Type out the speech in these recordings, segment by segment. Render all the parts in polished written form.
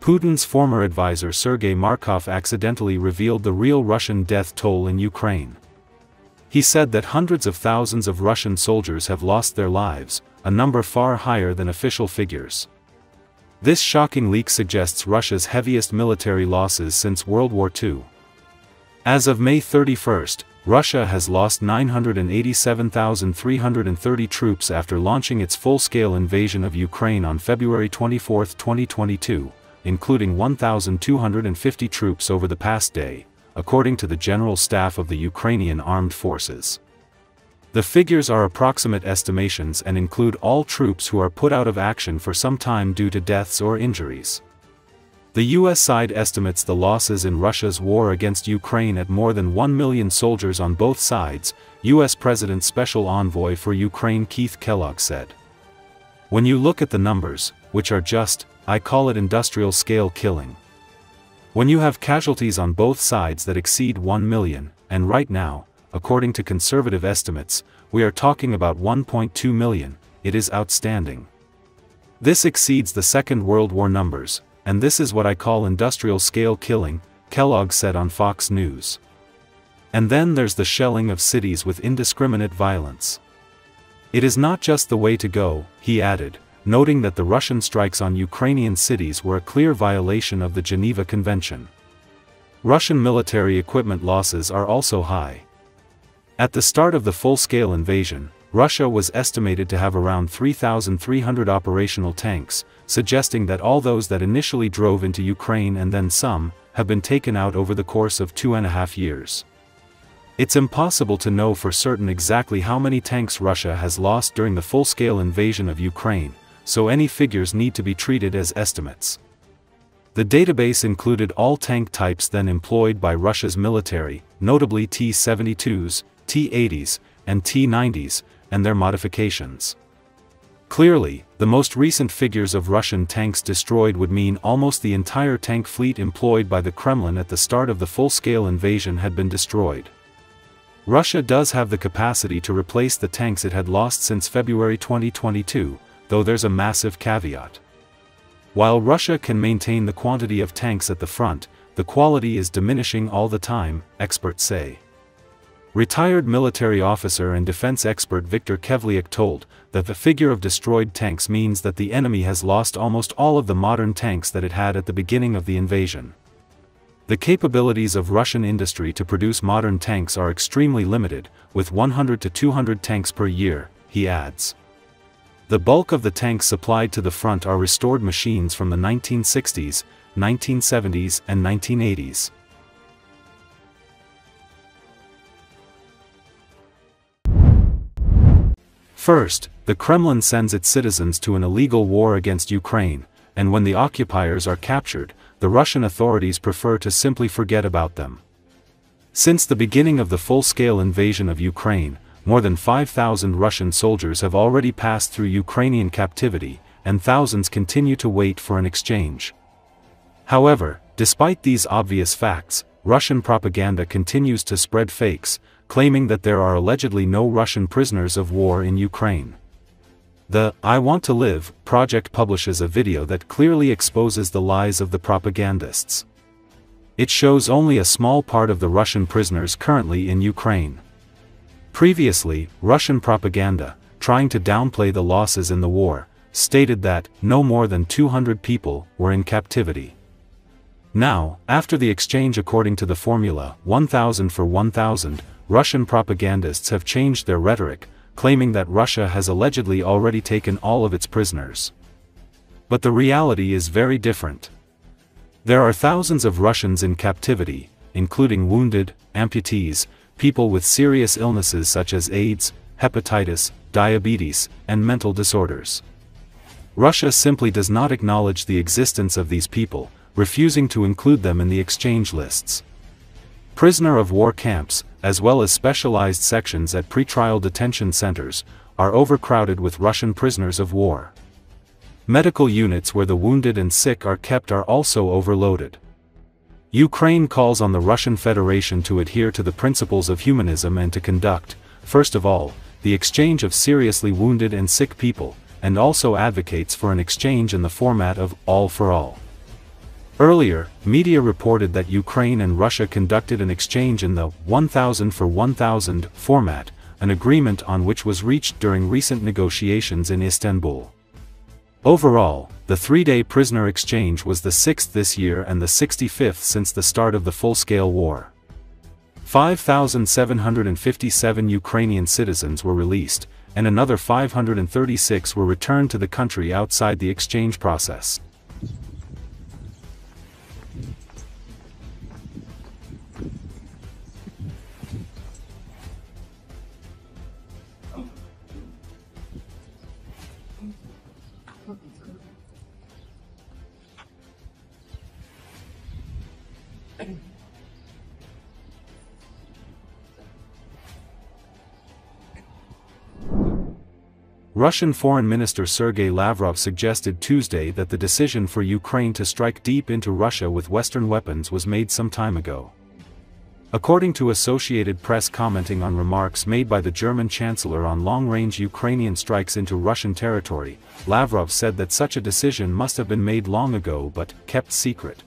Putin's former advisor Sergei Markov accidentally revealed the real Russian death toll in Ukraine. He said that hundreds of thousands of Russian soldiers have lost their lives, a number far higher than official figures. This shocking leak suggests Russia's heaviest military losses since World War II. As of May 31, Russia has lost 987,330 troops after launching its full-scale invasion of Ukraine on February 24, 2022, including 1,250 troops over the past day, according to the General Staff of the Ukrainian Armed Forces. The figures are approximate estimations and include all troops who are put out of action for some time due to deaths or injuries. The US side estimates the losses in Russia's war against Ukraine at more than 1 million soldiers on both sides, US President's Special Envoy for Ukraine Keith Kellogg said. When you look at the numbers, which are just, I call it industrial-scale killing. When you have casualties on both sides that exceed 1 million, and right now, according to conservative estimates, we are talking about 1.2 million, it is outstanding. This exceeds the Second World War numbers, and this is what I call industrial-scale killing, Kellogg said on Fox News. And then there's the shelling of cities with indiscriminate violence. It is not just the way to go, he added, noting that the Russian strikes on Ukrainian cities were a clear violation of the Geneva Convention. Russian military equipment losses are also high. At the start of the full-scale invasion, Russia was estimated to have around 3,300 operational tanks, suggesting that all those that initially drove into Ukraine and then some, have been taken out over the course of 2.5 years. It's impossible to know for certain exactly how many tanks Russia has lost during the full-scale invasion of Ukraine, so any figures need to be treated as estimates. The database included all tank types then employed by Russia's military, notably T-72s, T-80s, and T-90s, and their modifications. Clearly, the most recent figures of Russian tanks destroyed would mean almost the entire tank fleet employed by the Kremlin at the start of the full-scale invasion had been destroyed. Russia does have the capacity to replace the tanks it had lost since February 2022, though there's a massive caveat. While Russia can maintain the quantity of tanks at the front, the quality is diminishing all the time, experts say. Retired military officer and defense expert Viktor Kevliuk told that the figure of destroyed tanks means that the enemy has lost almost all of the modern tanks that it had at the beginning of the invasion. The capabilities of Russian industry to produce modern tanks are extremely limited, with 100 to 200 tanks per year, he adds. The bulk of the tanks supplied to the front are restored machines from the 1960s, 1970s and 1980s. First, the Kremlin sends its citizens to an illegal war against Ukraine, and when the occupiers are captured, the Russian authorities prefer to simply forget about them. Since the beginning of the full-scale invasion of Ukraine, more than 5,000 Russian soldiers have already passed through Ukrainian captivity, and thousands continue to wait for an exchange. However, despite these obvious facts, Russian propaganda continues to spread fakes, claiming that there are allegedly no Russian prisoners of war in Ukraine. The I Want to Live project publishes a video that clearly exposes the lies of the propagandists. It shows only a small part of the Russian prisoners currently in Ukraine. Previously, Russian propaganda, trying to downplay the losses in the war, stated that no more than 200 people were in captivity. Now, after the exchange according to the formula 1,000 for 1,000, Russian propagandists have changed their rhetoric, claiming that Russia has allegedly already taken all of its prisoners. But the reality is very different. There are thousands of Russians in captivity, including wounded, amputees, people with serious illnesses such as AIDS, hepatitis, diabetes, and mental disorders. Russia simply does not acknowledge the existence of these people, refusing to include them in the exchange lists. Prisoner of war camps, as well as specialized sections at pretrial detention centers, are overcrowded with Russian prisoners of war. Medical units where the wounded and sick are kept are also overloaded. Ukraine calls on the Russian Federation to adhere to the principles of humanism and to conduct, first of all, the exchange of seriously wounded and sick people, and also advocates for an exchange in the format of all for all. Earlier, media reported that Ukraine and Russia conducted an exchange in the 1,000 for 1,000 format, an agreement on which was reached during recent negotiations in Istanbul. Overall, the three-day prisoner exchange was the 6th this year and the 65th since the start of the full-scale war. 5,757 Ukrainian citizens were released, and another 536 were returned to the country outside the exchange process. Russian Foreign Minister Sergei Lavrov suggested Tuesday that the decision for Ukraine to strike deep into Russia with Western weapons was made some time ago. According to Associated Press, commenting on remarks made by the German Chancellor on long-range Ukrainian strikes into Russian territory, Lavrov said that such a decision must have been made long ago but kept secret.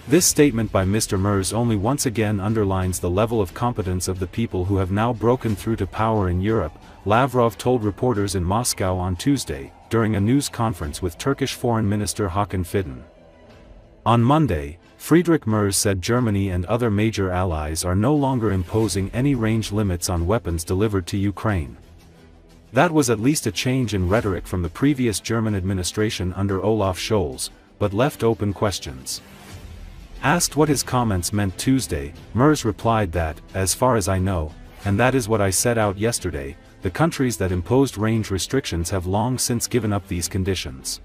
This statement by Mr. Merz only once again underlines the level of competence of the people who have now broken through to power in Europe, Lavrov told reporters in Moscow on Tuesday, during a news conference with Turkish Foreign Minister Hakan Fidan. On Monday, Friedrich Merz said Germany and other major allies are no longer imposing any range limits on weapons delivered to Ukraine. That was at least a change in rhetoric from the previous German administration under Olaf Scholz, but left open questions. Asked what his comments meant Tuesday, Merz replied that, as far as I know, and that is what I set out yesterday, the countries that imposed range restrictions have long since given up these conditions.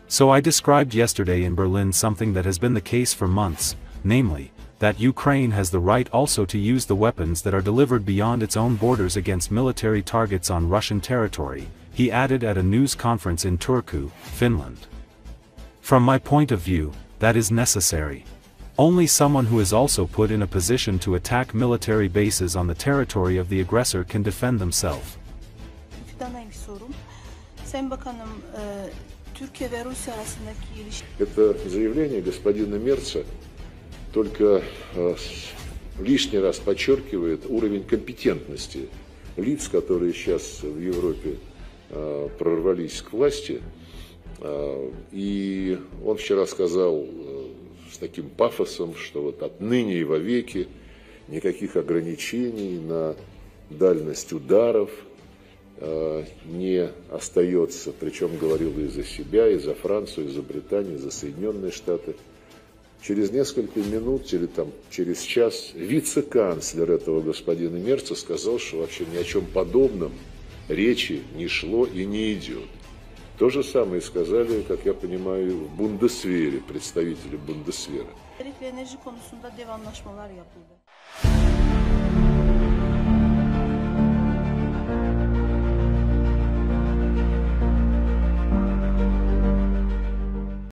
So I described yesterday in Berlin something that has been the case for months, namely, that Ukraine has the right also to use the weapons that are delivered beyond its own borders against military targets on Russian territory, he added at a news conference in Turku, Finland. From my point of view, that is necessary. Only someone who is also put in a position to attack military bases on the territory of the aggressor can defend themselves. Это заявление господина Мерца только лишний раз подчеркивает уровень компетентности лиц, которые сейчас в Европе прорвались к власти. И он вчера сказал с таким пафосом, что вот отныне и вовеки никаких ограничений на дальность ударов не остается. Причем говорил и за себя, и за Францию, и за Британию, и за Соединенные Штаты. Через несколько минут или там через час вице-канцлер этого господина Мерца сказал, что вообще ни о чем подобном речи не шло и не идет. То же самое сказали, как я понимаю, в Бундесвере, представители Бундесвера.